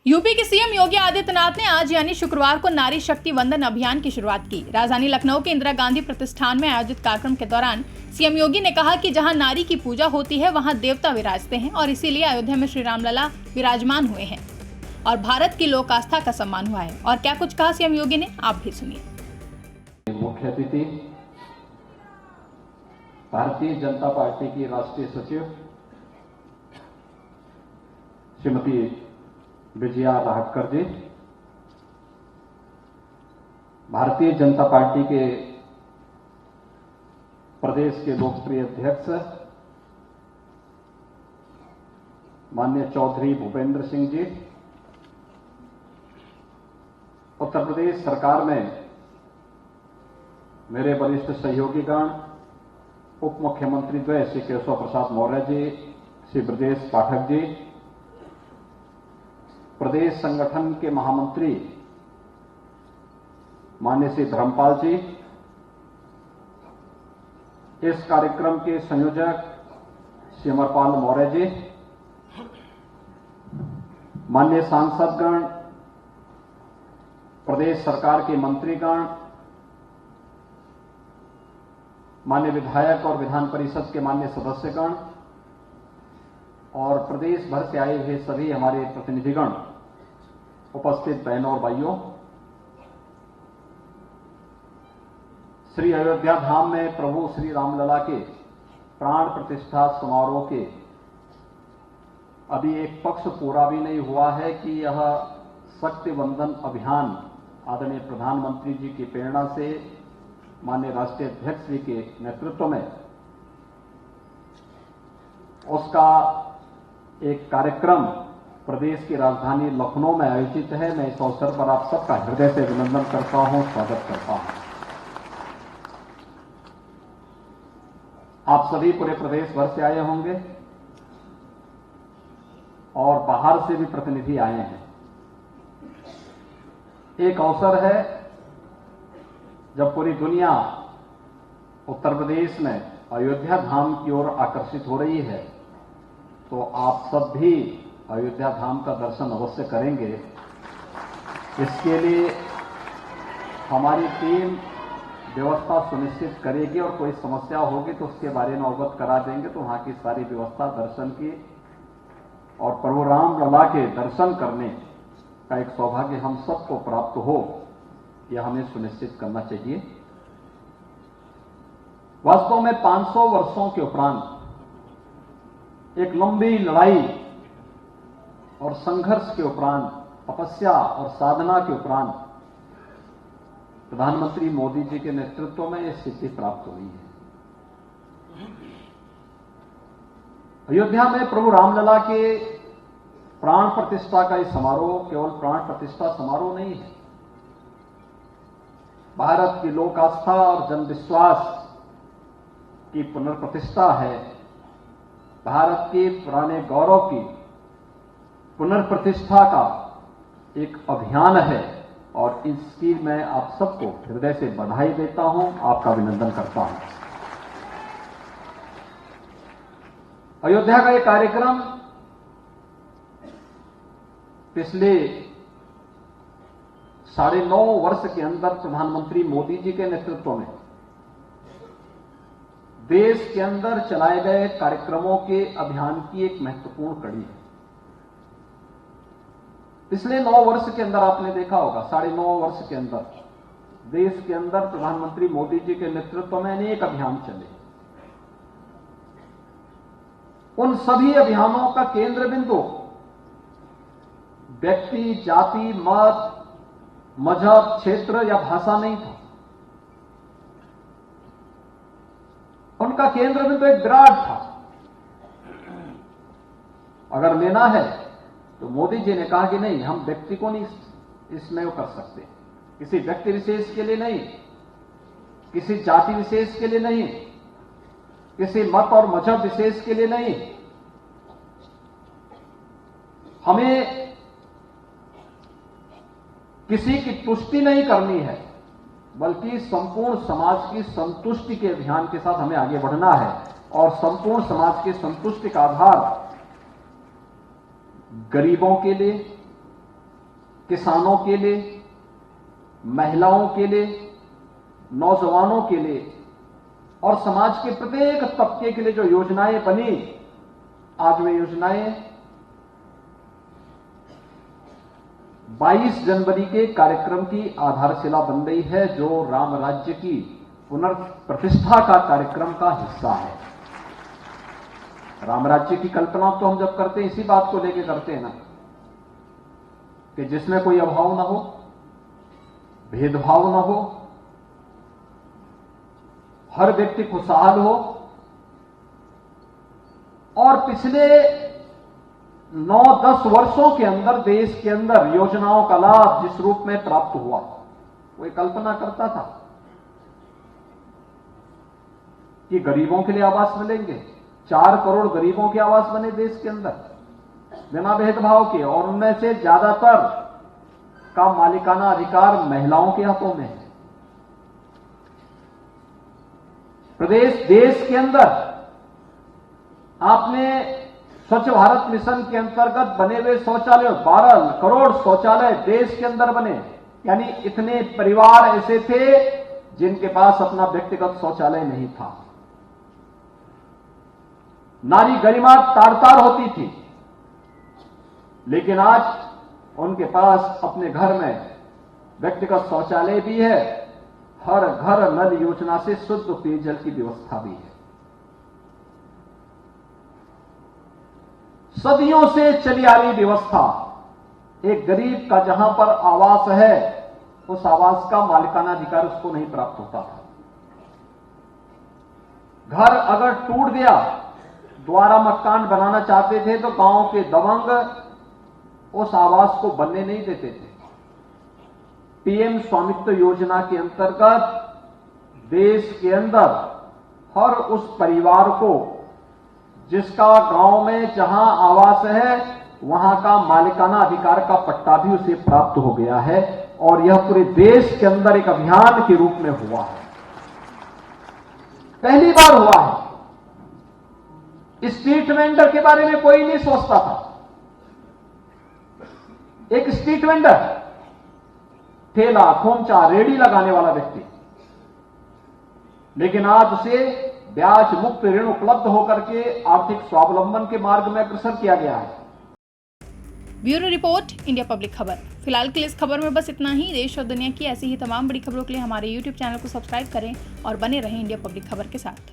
UP के CM Yogi Adityanath ने आज यानी शुक्रवार को नारी शक्ति वंदन अभियान की शुरुआत की। राजधानी लखनऊ के इंदिरा गांधी प्रतिष्ठान में आयोजित कार्यक्रम के दौरान सीएम योगी ने कहा कि जहां नारी की पूजा होती है वहां देवता विराजते हैं और इसीलिए अयोध्या में श्री रामलला विराजमान हुए हैं और भारत की लोक आस्था का सम्मान हुआ है। और क्या कुछ कहा सीएम योगी ने, आप भी सुनिए। मुख्य अतिथि भारतीय जनता पार्टी की राष्ट्रीय सचिव श्रीमती विजया राहटकर जी, भारतीय जनता पार्टी के प्रदेश के लोकप्रिय अध्यक्ष माननीय चौधरी भूपेंद्र सिंह जी, उत्तर प्रदेश सरकार में मेरे वरिष्ठ सहयोगीगण, उप मुख्यमंत्री द्वय श्री केशव प्रसाद मौर्य जी, श्री ब्रजेश पाठक जी, प्रदेश संगठन के महामंत्री माननीय श्री धर्मपाल जी, इस कार्यक्रम के संयोजक श्री अमरपाल मौर्य जी, माननीय सांसदगण, प्रदेश सरकार के मंत्रीगण, माननीय विधायक और विधान परिषद के माननीय सदस्यगण और प्रदेश भर से आए हुए सभी हमारे प्रतिनिधिगण, उपस्थित बहनों और भाइयों, श्री अयोध्या धाम में प्रभु श्री रामलला के प्राण प्रतिष्ठा समारोह के अभी एक पक्ष पूरा भी नहीं हुआ है कि यह शक्ति वंदन अभियान आदरणीय प्रधानमंत्री जी की प्रेरणा से माननीय राष्ट्रीय अध्यक्ष जी के नेतृत्व में उसका एक कार्यक्रम प्रदेश की राजधानी लखनऊ में आयोजित है। मैं इस अवसर पर आप सबका हृदय से अभिनंदन करता हूं, स्वागत करता हूं। आप सभी पूरे प्रदेश भर से आए होंगे और बाहर से भी प्रतिनिधि आए हैं। एक अवसर है जब पूरी दुनिया उत्तर प्रदेश में अयोध्या धाम की ओर आकर्षित हो रही है, तो आप सब भी अयोध्या धाम का दर्शन अवश्य करेंगे। इसके लिए हमारी टीम व्यवस्था सुनिश्चित करेगी और कोई समस्या होगी तो उसके बारे में अवगत करा देंगे, तो वहां की सारी व्यवस्था दर्शन की और प्रभु रामलला के दर्शन करने का एक सौभाग्य हम सबको प्राप्त हो, यह हमें सुनिश्चित करना चाहिए। वास्तव में 500 वर्षों के उपरांत एक लंबी लड़ाई और संघर्ष के उपरांत, तपस्या और साधना के उपरांत प्रधानमंत्री मोदी जी के नेतृत्व में यह सिद्धि प्राप्त हुई है। अयोध्या में प्रभु रामलला के प्राण प्रतिष्ठा का यह समारोह केवल प्राण प्रतिष्ठा समारोह नहीं है, भारत की लोक आस्था और जनविश्वास की पुनर्प्रतिष्ठा है, भारत के पुराने गौरव की पुनर्प्रतिष्ठा का एक अभियान है और इसकी मैं आप सबको हृदय से बधाई देता हूं, आपका अभिनंदन करता हूं। अयोध्या का यह कार्यक्रम पिछले 9.5 वर्ष के अंदर प्रधानमंत्री मोदी जी के नेतृत्व में देश के अंदर चलाए गए कार्यक्रमों के अभियान की एक महत्वपूर्ण कड़ी है। पिछले 9 वर्ष के अंदर आपने देखा होगा, 9.5 वर्ष के अंदर देश के अंदर प्रधानमंत्री मोदी जी के नेतृत्व में अनेक अभियान चले। उन सभी अभियानों का केंद्र बिंदु व्यक्ति, जाति, मत, मजहब, क्षेत्र या भाषा नहीं था। उनका केंद्र बिंदु एक विराट था। अगर लेना है तो मोदी जी ने कहा कि नहीं, हम व्यक्ति को नहीं इसमें वो कर सकते, किसी व्यक्ति विशेष के लिए नहीं, किसी जाति विशेष के लिए नहीं, किसी मत और मजहब विशेष के लिए नहीं। हमें किसी की तुष्टि नहीं करनी है, बल्कि संपूर्ण समाज की संतुष्टि के अभियान के साथ हमें आगे बढ़ना है। और संपूर्ण समाज की संतुष्टि का आधार गरीबों के लिए, किसानों के लिए, महिलाओं के लिए, नौजवानों के लिए और समाज के प्रत्येक तबके के लिए जो योजनाएं बनी, आज वे योजनाएं 22 जनवरी के कार्यक्रम की आधारशिला बन रही है, जो राम राज्य की पुनर्प्रतिष्ठा का कार्यक्रम का हिस्सा है। राम राज्य की कल्पना तो हम जब करते हैं इसी बात को लेकर करते हैं ना, कि जिसमें कोई अभाव ना हो, भेदभाव ना हो, हर व्यक्ति खुशहाल हो। और पिछले 9-10 वर्षों के अंदर देश के अंदर योजनाओं का लाभ जिस रूप में प्राप्त हुआ, वो कल्पना करता था कि गरीबों के लिए आवास मिलेंगे। 4 करोड़ गरीबों के आवास बने देश के अंदर बिना भेदभाव के, और उनमें से ज्यादातर का मालिकाना अधिकार महिलाओं के हाथों में है। देश के अंदर आपने स्वच्छ भारत मिशन के अंतर्गत बने हुए शौचालय, 12 करोड़ शौचालय देश के अंदर बने, यानी इतने परिवार ऐसे थे जिनके पास अपना व्यक्तिगत शौचालय नहीं था। नारी गरिमा तार-तार होती थी, लेकिन आज उनके पास अपने घर में व्यक्तिगत शौचालय भी है, हर घर नल योजना से शुद्ध पेयजल की व्यवस्था भी है। सदियों से चली आ रही व्यवस्था, एक गरीब का जहां पर आवास है, उस आवास का मालिकाना अधिकार उसको नहीं प्राप्त होता था। घर अगर टूट गया, दोबारा मकान बनाना चाहते थे तो गांव के दबंग उस आवास को बनने नहीं देते थे। पीएम स्वामित्व योजना के अंतर्गत देश के अंदर हर उस परिवार को जिसका गांव में जहां आवास है, वहां का मालिकाना अधिकार का पट्टा भी उसे प्राप्त हो गया है, और यह पूरे देश के अंदर एक अभियान के रूप में हुआ है। पहली बार हुआ है। स्ट्रीट वेंडर के बारे में कोई नहीं सोचता था। एक स्ट्रीट वेंडर, ठेला, खोमचा, रेडी लगाने वाला व्यक्ति, लेकिन आज उसे ब्याज मुक्त ऋण उपलब्ध होकर के आर्थिक स्वावलंबन के मार्ग में अग्रसर किया गया है। ब्यूरो रिपोर्ट, इंडिया पब्लिक खबर। फिलहाल के लिए इस खबर में बस इतना ही। देश और दुनिया की ऐसी ही तमाम बड़ी खबरों के लिए हमारे YouTube चैनल को सब्सक्राइब करें और बने रहें इंडिया पब्लिक खबर के साथ।